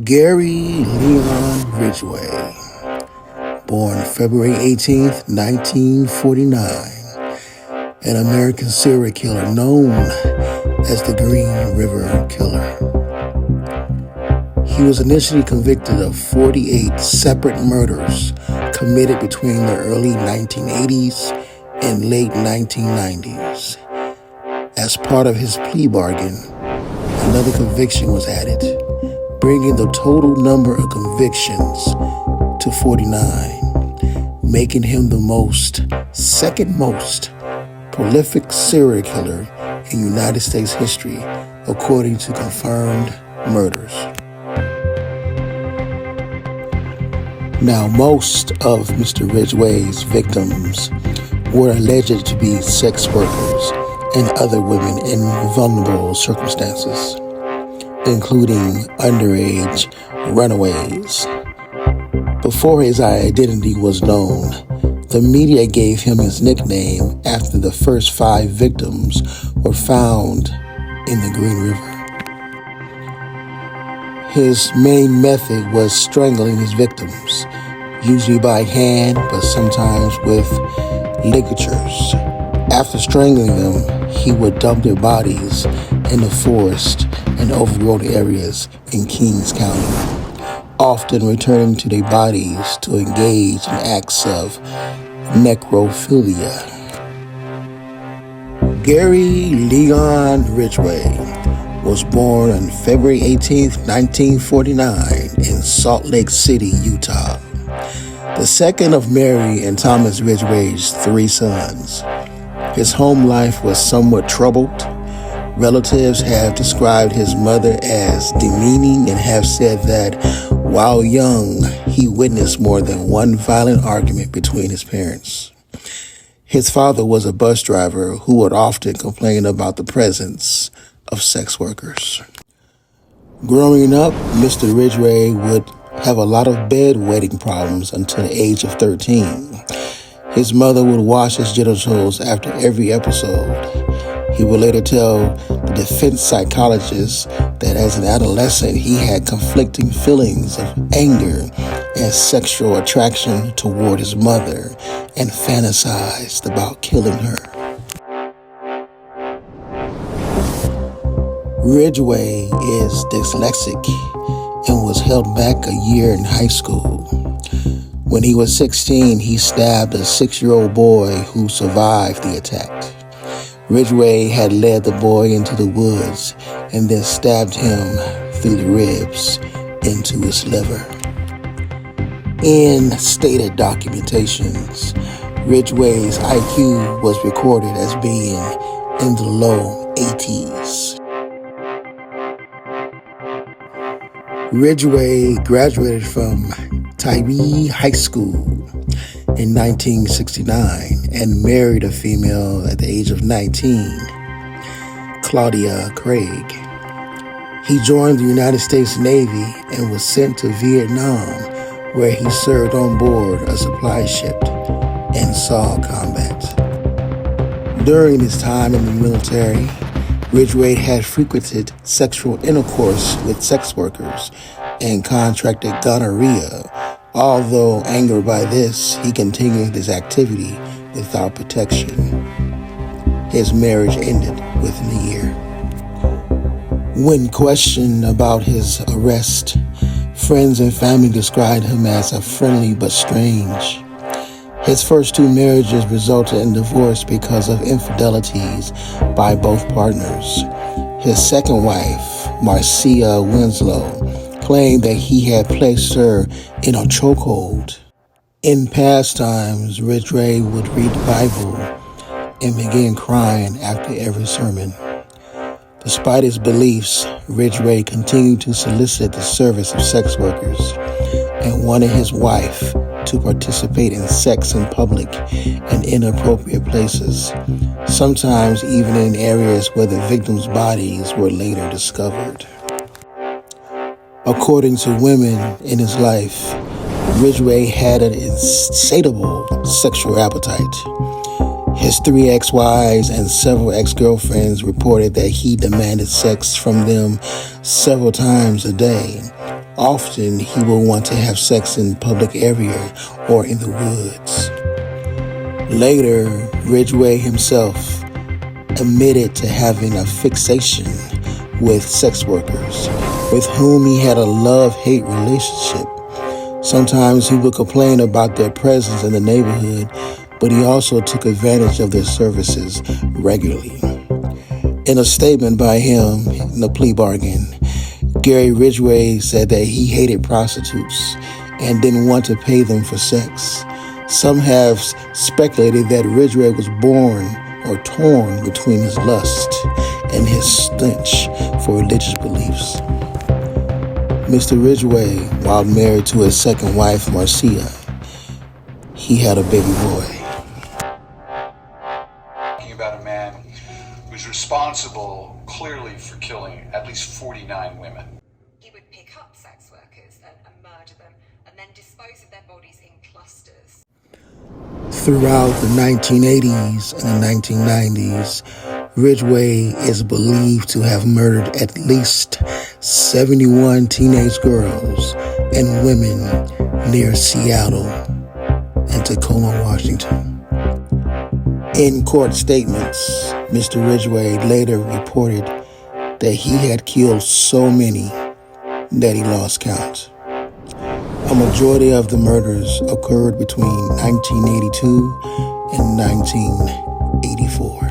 Gary Ridgway, born February 18th, 1949, an American serial killer known as the Green River Killer. He was initially convicted of 48 separate murders committed between the early 1980s and late 1990s. As part of his plea bargain, another conviction was added, bringing the total number of convictions to 49, making him the second most prolific serial killer in United States history, according to confirmed murders. Now, most of Mr. Ridgway's victims were alleged to be sex workers and other women in vulnerable circumstances, including underage runaways. Before his identity was known, the media gave him his nickname after the first 5 victims were found in the Green River. His main method was strangling his victims, usually by hand, but sometimes with ligatures. After strangling them, he would dump their bodies in the forest and overgrown areas in Kings County, often returning to their bodies to engage in acts of necrophilia. Gary Ridgway was born on February 18th, 1949 in Salt Lake City, Utah, the second of Mary and Thomas Ridgway's 3 sons. His home life was somewhat troubled. Relatives have described his mother as demeaning and have said that while young, he witnessed more than one violent argument between his parents. His father was a bus driver who would often complain about the presence of sex workers. Growing up, Mr. Ridgway would have a lot of bedwetting problems until the age of 13. His mother would wash his genitals after every episode. He would later tell the defense psychologist that as an adolescent, he had conflicting feelings of anger and sexual attraction toward his mother and fantasized about killing her. Ridgway is dyslexic and was held back a year in high school. When he was 16, he stabbed a 6-year-old boy who survived the attack. Ridgway had led the boy into the woods and then stabbed him through the ribs into his liver. In stated documentations, Ridgway's IQ was recorded as being in the low 80s. Ridgway graduated from Tybee High School in 1969 and married a female at the age of 19, Claudia Craig. He joined the United States Navy and was sent to Vietnam, where he served on board a supply ship and saw combat. During his time in the military, Ridgway had frequented sexual intercourse with sex workers and contracted gonorrhea. Although angered by this, he continued his activity without protection. His marriage ended within a year. When questioned about his arrest, friends and family described him as a friendly but strange. His first 2 marriages resulted in divorce because of infidelities by both partners. His second wife, Marcia Winslow, claimed that he had placed her in a chokehold. In past times, Ridgway would read the Bible and begin crying after every sermon. Despite his beliefs, Ridgway continued to solicit the service of sex workers and wanted his wife to participate in sex in public and inappropriate places, sometimes even in areas where the victims' bodies were later discovered. According to women in his life, Ridgway had an insatiable sexual appetite. His 3 ex-wives and several ex-girlfriends reported that he demanded sex from them several times a day, Often, he will want to have sex in public area or in the woods. Later, Ridgway himself admitted to having a fixation with sex workers, with whom he had a love-hate relationship. Sometimes he would complain about their presence in the neighborhood, but he also took advantage of their services regularly. In a statement by him in the plea bargain, Gary Ridgway said that he hated prostitutes and didn't want to pay them for sex. Some have speculated that Ridgway was born or torn between his lust and his stench for religious beliefs. Mr. Ridgway, while married to his second wife, Marcia, he had a baby boy. Talking about a man who's responsible, clearly, for killing at least 49 women. He would pick up sex workers and murder them, and then dispose of their bodies in clusters. Throughout the 1980s and the 1990s, Ridgway is believed to have murdered at least 71 teenage girls and women near Seattle and Tacoma, Washington. In court statements, Mr. Ridgway later reported that he had killed so many that he lost count. A majority of the murders occurred between 1982 and 1984.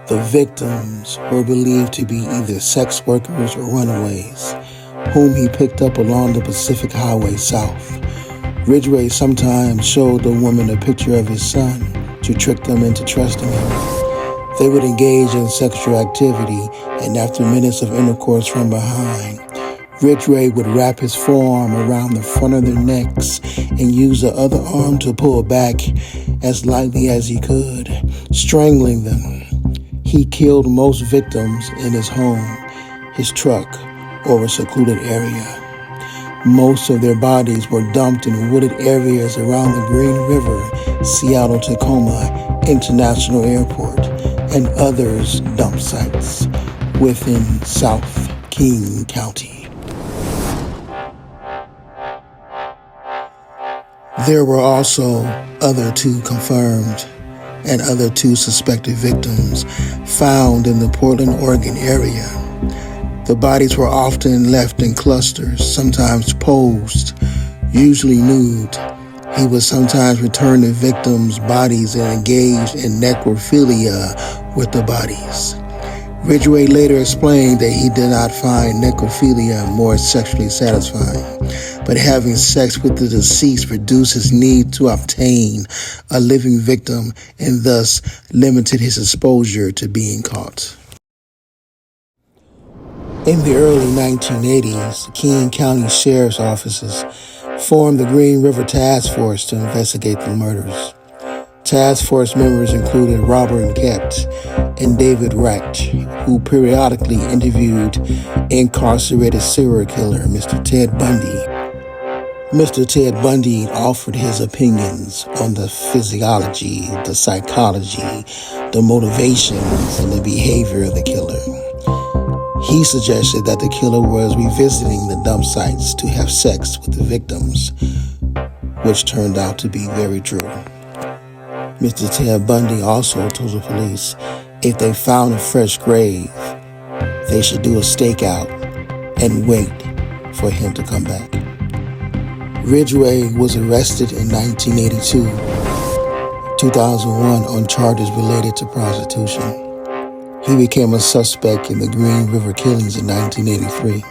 The victims were believed to be either sex workers or runaways, whom he picked up along the Pacific Highway South. Ridgway sometimes showed the woman a picture of his son to trick them into trusting him. They would engage in sexual activity, and after minutes of intercourse from behind, Ridgway would wrap his forearm around the front of their necks and use the other arm to pull back as lightly as he could, strangling them. He killed most victims in his home, his truck, or a secluded area. Most of their bodies were dumped in wooded areas around the Green River, Seattle-Tacoma International Airport, and others dump sites within South King County. There were also other two confirmed and other two suspected victims found in the Portland, Oregon area. The bodies were often left in clusters, sometimes posed, usually nude. He would sometimes return the victims' bodies and engage in necrophilia with the bodies. Ridgway later explained that he did not find necrophilia more sexually satisfying, but having sex with the deceased reduced his need to obtain a living victim and thus limited his exposure to being caught. In the early 1980s, the King County Sheriff's offices formed the Green River Task Force to investigate the murders. Task Force members included Robert Kept and David Recht, who periodically interviewed incarcerated serial killer Mr. Ted Bundy. Mr. Ted Bundy offered his opinions on the physiology, the psychology, the motivations, and the behavior of the killer. He suggested that the killer was revisiting the dump sites to have sex with the victims, which turned out to be very true. Mr. Ted Bundy also told the police if they found a fresh grave, they should do a stakeout and wait for him to come back. Ridgway was arrested in 1982, 2001 on charges related to prostitution. He became a suspect in the Green River killings in 1983.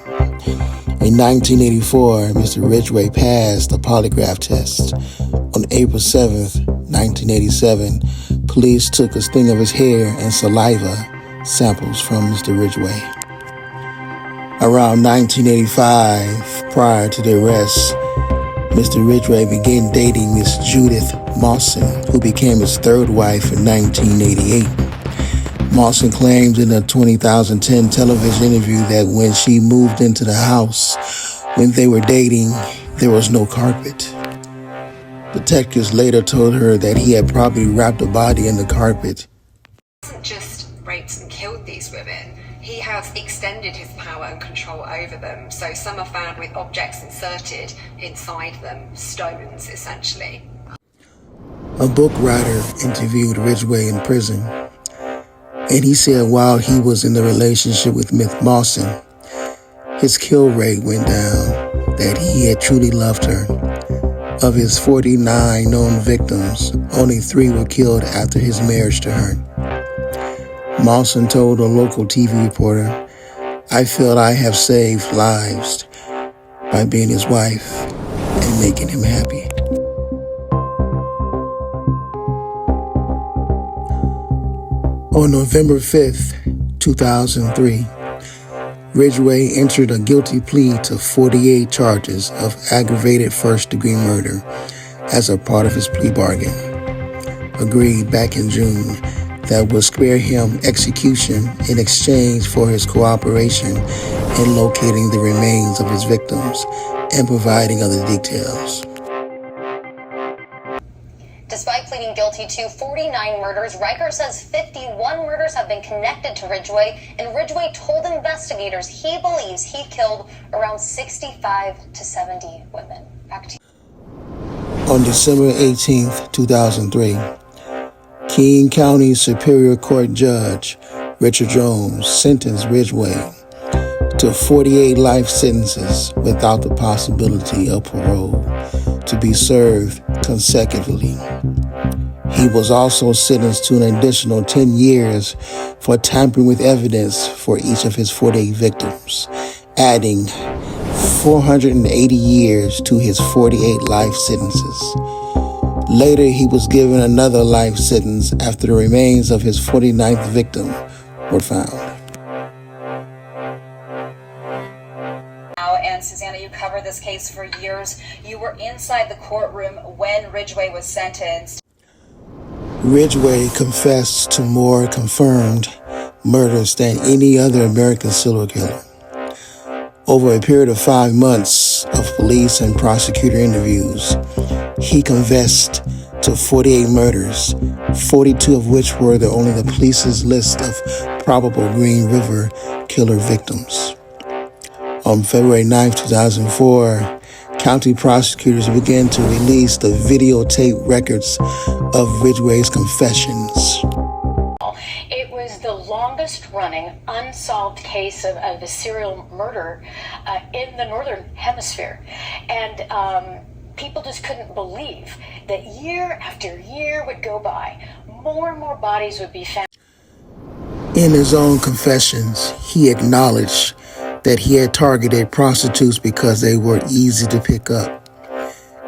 In 1984, Mr. Ridgway passed a polygraph test. On April 7th, 1987, police took a sting of his hair and saliva samples from Mr. Ridgway. Around 1985, prior to the arrest, Mr. Ridgway began dating Miss Judith Mawson, who became his third wife in 1988. Mawson claimed in a 2010 television interview that when she moved into the house when they were dating, there was no carpet. Detectives later told her that he had probably wrapped a body in the carpet. He wasn't just raped and killed killed these women, he has extended his power and control over them. So some are found with objects inserted inside them, stones essentially. A book writer interviewed Ridgway in prison, and he said while he was in the relationship with Miss Mawson, his kill rate went down, that he had truly loved her. Of his 49 known victims, only 3 were killed after his marriage to her. Mawson told a local TV reporter, "I feel I have saved lives by being his wife and making him happy." On November 5th, 2003, Ridgway entered a guilty plea to 48 charges of aggravated first-degree murder as a part of his plea bargain, agreed back in June, that would spare him execution in exchange for his cooperation in locating the remains of his victims and providing other details. Despite pleading guilty to 49 murders, Riker says 51 murders have been connected to Ridgway, and Ridgway told investigators he believes he killed around 65 to 70 women. Back to you. On December 18th, 2003, King County Superior Court Judge Richard Jones sentenced Ridgway to 48 life sentences without the possibility of parole to be served consecutively. He was also sentenced to an additional 10 years for tampering with evidence for each of his 48 victims, adding 480 years to his 48 life sentences. Later, he was given another life sentence after the remains of his 49th victim were found. And Susanna, you covered this case for years. You were inside the courtroom when Ridgway was sentenced. Ridgway confessed to more confirmed murders than any other American serial killer. Over a period of 5 months of police and prosecutor interviews, he confessed to 48 murders, 42 of which were only the police's list of probable Green River killer victims. On February 9, 2004, county prosecutors began to release the videotape records of Ridgway's confessions. It was the longest-running unsolved case of a serial murder in the Northern Hemisphere. And people just couldn't believe that year after year would go by, more and more bodies would be found. In his own confessions, he acknowledged that he had targeted prostitutes because they were easy to pick up,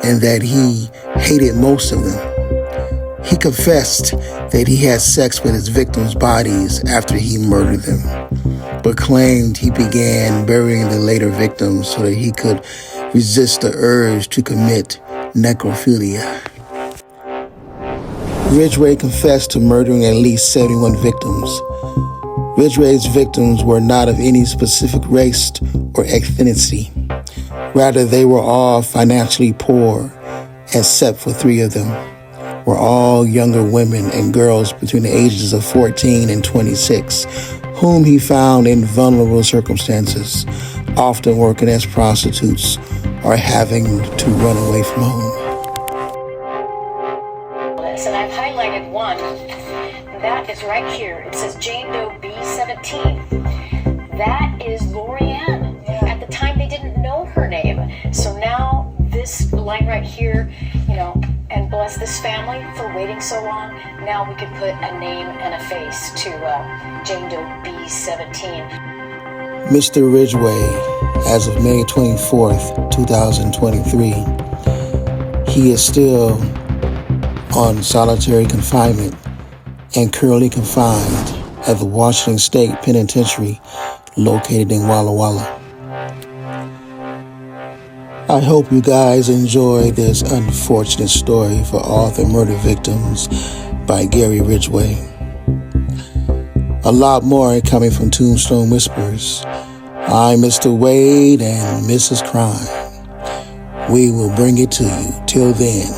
and that he hated most of them. He confessed that he had sex with his victims' bodies after he murdered them, but claimed he began burying the later victims so that he could resist the urge to commit necrophilia. Ridgway confessed to murdering at least 71 victims. Ridgway's victims were not of any specific race or ethnicity. Rather, they were all financially poor, except for 3 of them were all younger women and girls between the ages of 14 and 26, whom he found in vulnerable circumstances, often working as prostitutes or having to run away from home. And I've highlighted one. That is right here. It says Jane Doe B-17. That is Lorianne. At the time, they didn't know her name. So now this line right here, and bless this family for waiting so long. Now we could put a name and a face to Jane Doe B-17. Mr. Ridgway, as of May 24th, 2023, he is still on solitary confinement and currently confined at the Washington State Penitentiary located in Walla Walla. I hope you guys enjoy this unfortunate story for all the murder victims by Gary Ridgway. A lot more coming from Tombstone Whispers. I'm Mr. Wade and Mrs. Crime. We will bring it to you. Till then,